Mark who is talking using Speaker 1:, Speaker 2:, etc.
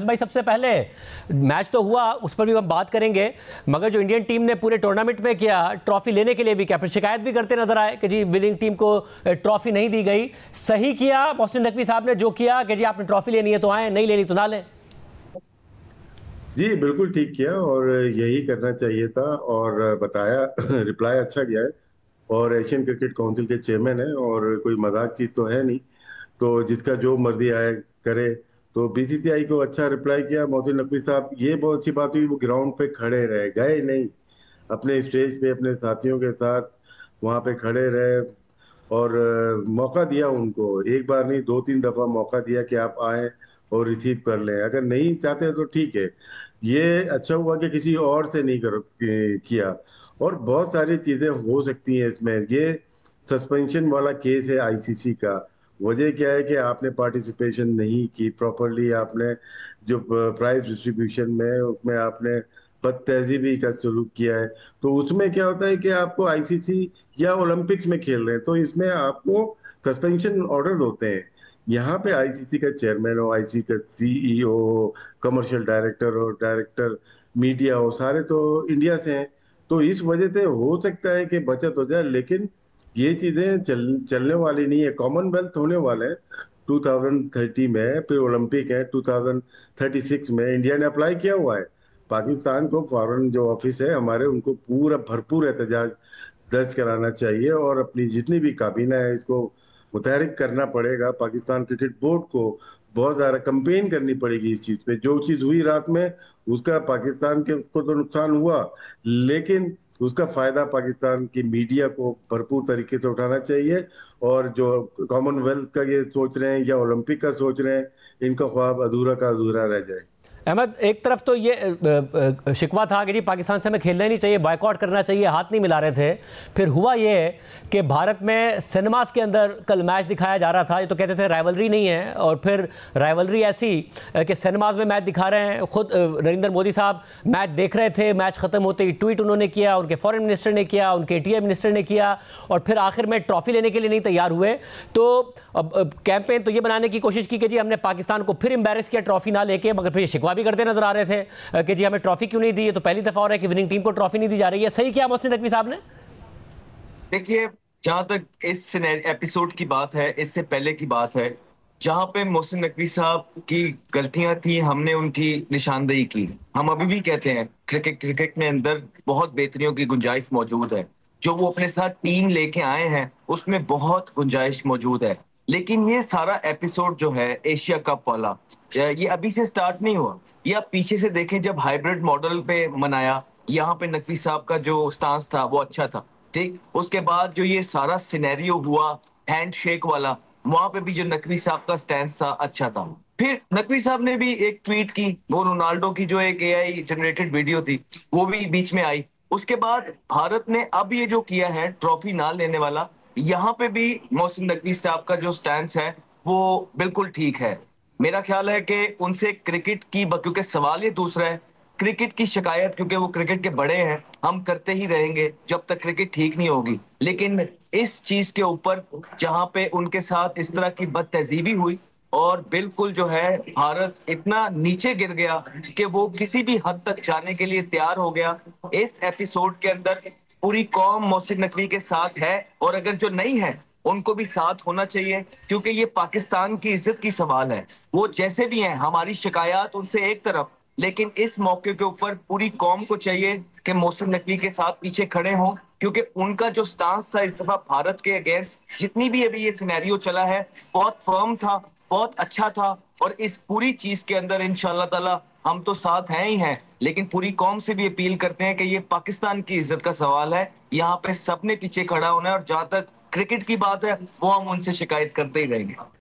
Speaker 1: भाई सबसे पहले मैच तो हुआ, उस पर भी हम बात करेंगे, मगर जो इंडियन टीम ने पूरे टूर्नामेंट में किया, ट्रॉफी लेने के लिए भी क्या, फिर शिकायत भी करते नजर आए कि जी विनिंग टीम को ट्रॉफी नहीं दी गई। सही किया मोहसिन नकवी साहब ने जो किया कि जी आपने ट्रॉफी लेनी है तो आए, नहीं लेनी तो ना लें।
Speaker 2: जी बिल्कुल ठीक किया और यही करना चाहिए था और बताया। रिप्लाई अच्छा किया है और एशियन क्रिकेट काउंसिल के चेयरमैन है और कोई मजाक चीज तो है नहीं। तो जिसका जो मर्जी आए करे। तो बीसीसीआई को अच्छा रिप्लाई किया मोहसिन नकवी साहब। ये बहुत अच्छी बात हुई, वो ग्राउंड पे खड़े रहे, गए नहीं, अपने स्टेज पे अपने साथियों के साथ वहां पे खड़े रहे और मौका दिया उनको। एक बार नहीं, दो तीन दफा मौका दिया कि आप आए और रिसीव कर लें। अगर नहीं चाहते तो ठीक है। ये अच्छा हुआ कि किसी और से नहीं किया। और बहुत सारी चीजें हो सकती हैं इसमें। ये सस्पेंशन वाला केस है आईसीसी का। वजह क्या है कि आपने पार्टिसिपेशन नहीं की प्रॉपरली। आपने जो प्राइज डिस्ट्रीब्यूशन में उसमें आपने बदतहजीबी का सलूक किया है। तो उसमें क्या होता है कि आपको आईसीसी या ओलंपिक्स में खेल रहे हैं तो इसमें आपको सस्पेंशन ऑर्डर होते हैं। यहाँ पे आईसीसी का चेयरमैन हो, आईसीसी का सीईओ, कमर्शियल डायरेक्टर हो, डायरेक्टर मीडिया हो, सारे तो इंडिया से हैं। तो इस वजह से हो सकता है कि बचत हो जाए, लेकिन ये चीजें चलने वाली नहीं है। कॉमनवेल्थ होने वाले हैं 2030 में, फिर ओलंपिक है 2036 में। इंडिया ने अप्लाई किया हुआ है। पाकिस्तान को फॉरेन जो ऑफिस है हमारे, उनको पूरा भरपूर एहतजाज दर्ज कराना चाहिए और अपनी जितनी भी काबीना है इसको मुतहरिक करना पड़ेगा। पाकिस्तान क्रिकेट बोर्ड को बहुत ज्यादा कंपेन करनी पड़ेगी इस चीज पे। जो चीज हुई रात में, उसका पाकिस्तान के को तो नुकसान हुआ, लेकिन उसका फायदा पाकिस्तान की मीडिया को भरपूर तरीके से उठाना चाहिए। और जो कॉमनवेल्थ का ये सोच रहे हैं या ओलंपिक का सोच रहे हैं, इनका ख्वाब अधूरा का अधूरा रह जाए।
Speaker 1: अहमद, एक तरफ तो ये शिकवा था कि जी पाकिस्तान से हमें खेलना ही नहीं चाहिए, बायकॉट करना चाहिए, हाथ नहीं मिला रहे थे। फिर हुआ ये कि भारत में सिनेमास के अंदर कल मैच दिखाया जा रहा था। ये तो कहते थे राइवलरी नहीं है, और फिर राइवलरी ऐसी कि सिनेमास में मैच दिखा रहे हैं। खुद नरेंद्र मोदी साहब मैच देख रहे थे, मैच ख़त्म होते ही ट्वीट उन्होंने किया, उनके फॉरेन मिनिस्टर ने किया, उनके एटीएम मिनिस्टर ने किया, और फिर आखिर में ट्रॉफी लेने के लिए नहीं तैयार हुए। तो अब कैंपेन तो ये बनाने की कोशिश की कि जी हमने पाकिस्तान को फिर एम्बेरस किया ट्रॉफी ना लेके, मगर फिर ये शिकवा भी करते नजर आ रहे थे कि जी हमें ट्रॉफी क्यों नहीं दी। ये तो पहली दफा हो रहा है कि विनिंग टीम को ट्रॉफी नहीं दी जा रही है। सही किया मोहसिन नकवी साहब ने।
Speaker 3: देखिए, जहां तक इस एपिसोड की बात है, इससे पहले की बात है, जहां पे मोहसिन नकवी साहब की गलतियां थी, हमने उनकी निशानदेही की। हम अभी भी कहते हैं क्रिकेट में अंदर बहुत बेहतरियों की गुंजाइश मौजूद है। जो वो अपने साथ टीम लेके आए हैं उसमें बहुत गुंजाइश मौजूद है। लेकिन ये सारा एपिसोड जो है एशिया कप वाला, ये अभी से स्टार्ट नहीं हुआ। ये आप पीछे से देखें, जब हाइब्रिड मॉडल पे मनाया, यहाँ पे नकवी साहब का जो स्टांस था वो अच्छा था। ठीक, उसके बाद जो ये सारा सिनेरियो हुआ हैंडशेक वाला, वहां पे भी जो नकवी साहब का स्टैंड था अच्छा था। फिर नकवी साहब ने भी एक ट्वीट की, वो रोनाल्डो की जो एक एआई जनरेटेड वीडियो थी वो भी बीच में आई। उसके बाद भारत ने अब ये जो किया है ट्रॉफी ना लेने वाला, यहाँ पे भी मोहसिन नकवी साहब का जो स्टैंड है वो बिल्कुल ठीक है। मेरा ख्याल है कि उनसे क्रिकेट की, क्योंकि सवाल ये दूसरा है, क्रिकेट की शिकायत, क्योंकि वो क्रिकेट के बड़े हैं, हम करते ही रहेंगे जब तक क्रिकेट ठीक नहीं होगी। लेकिन इस चीज के ऊपर जहां पे उनके साथ इस तरह की बदतहजीबी हुई और बिल्कुल जो है भारत इतना नीचे गिर गया कि वो किसी भी हद तक जाने के लिए तैयार हो गया। इस एपिसोड के अंदर पूरी कौम मोहसिन नकवी के साथ है, और अगर जो नहीं है उनको भी साथ होना चाहिए, क्योंकि ये पाकिस्तान की इज्जत की सवाल है। वो जैसे भी हैं, हमारी शिकायत उनसे एक तरफ, लेकिन इस मौके के ऊपर पूरी कौम को चाहिए कि मोहसिन नकवी के साथ पीछे खड़े हों, क्योंकि उनका जो स्टांस था इस दफा भारत के अगेंस्ट, जितनी भी अभी ये सिनेरियो चला है, बहुत फर्म था, बहुत अच्छा था। और इस पूरी चीज के अंदर इंशाल्लाह ताला हम तो साथ हैं ही हैं, लेकिन पूरी कौम से भी अपील करते हैं कि ये पाकिस्तान की इज्जत का सवाल है। यहाँ पे सबने पीछे खड़ा होना है, और जहां तक क्रिकेट की बात है वो हम उनसे शिकायत करते ही रहेंगे।